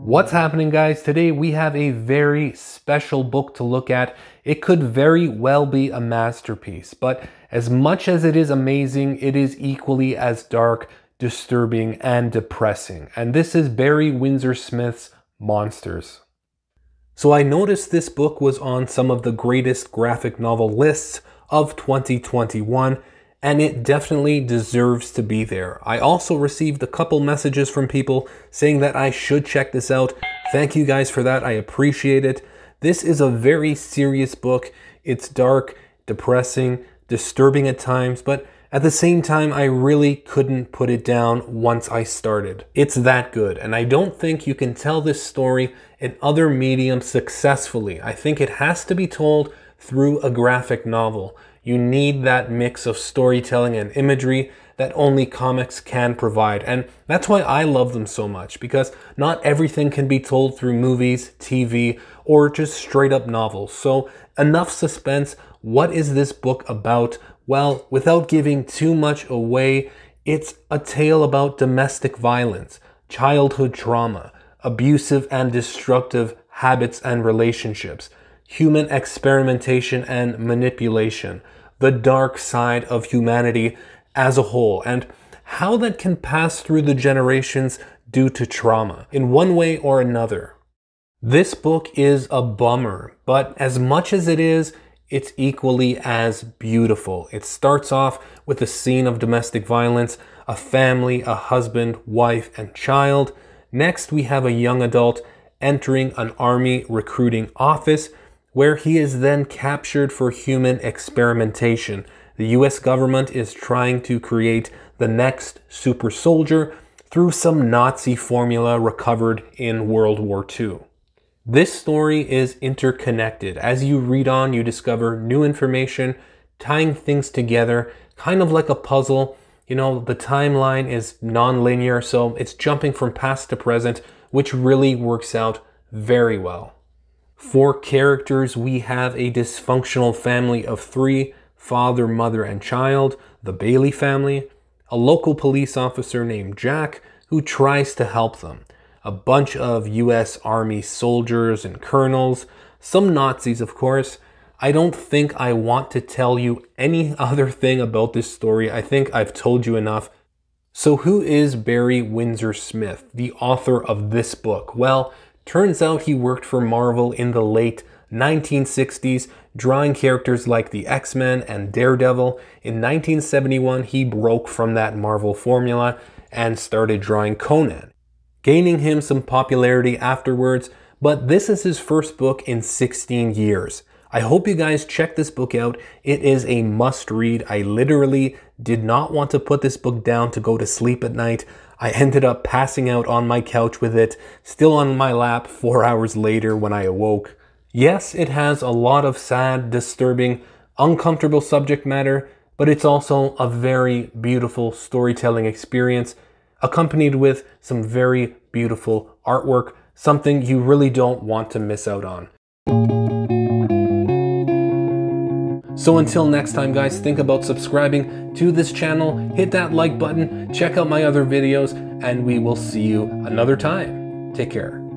What's happening, guys? Today we have a very special book to look at. It could very well be a masterpiece, but as much as it is amazing, it is equally as dark, disturbing, and depressing. And this is Barry Windsor Smith's Monsters. So I noticed this book was on some of the greatest graphic novel lists of 2021, and it definitely deserves to be there. I also received a couple messages from people saying that I should check this out. Thank you guys for that. I appreciate it. This is a very serious book. It's dark, depressing, disturbing at times, but at the same time, I really couldn't put it down once I started. It's that good, and I don't think you can tell this story in other mediums successfully. I think it has to be told through a graphic novel. You need that mix of storytelling and imagery that only comics can provide. And that's why I love them so much, because not everything can be told through movies, TV, or just straight up novels. So enough suspense. What is this book about? Well, without giving too much away, it's a tale about domestic violence, childhood trauma, abusive and destructive habits and relationships, human experimentation and manipulation, the dark side of humanity as a whole, and how that can pass through the generations due to trauma in one way or another. This book is a bummer, but as much as it is, it's equally as beautiful. It starts off with a scene of domestic violence, a family, a husband, wife, and child. Next, we have a young adult entering an army recruiting office, where he is then captured for human experimentation. The US government is trying to create the next super soldier through some Nazi formula recovered in World War II. This story is interconnected. As you read on, you discover new information, tying things together, kind of like a puzzle. You know, the timeline is non-linear, so it's jumping from past to present, which really works out very well. For characters, we have a dysfunctional family of three, father, mother, and child, the Bailey family, a local police officer named Jack who tries to help them, a bunch of US Army soldiers and colonels, some Nazis, of course. I don't think I want to tell you any other thing about this story. I think I've told you enough. So who is Barry Windsor Smith, the author of this book? Well, turns out he worked for Marvel in the late 1960s, drawing characters like the X-Men and Daredevil. In 1971, he broke from that Marvel formula and started drawing Conan, gaining him some popularity afterwards, but this is his first book in 16 years. I hope you guys check this book out. It is a must-read. I literally did not want to put this book down to go to sleep at night. I ended up passing out on my couch with it, still on my lap 4 hours later when I awoke. Yes, it has a lot of sad, disturbing, uncomfortable subject matter, but it's also a very beautiful storytelling experience, accompanied with some very beautiful artwork, something you really don't want to miss out on. So until next time, guys, think about subscribing to this channel, hit that like button, check out my other videos, and we will see you another time. Take care.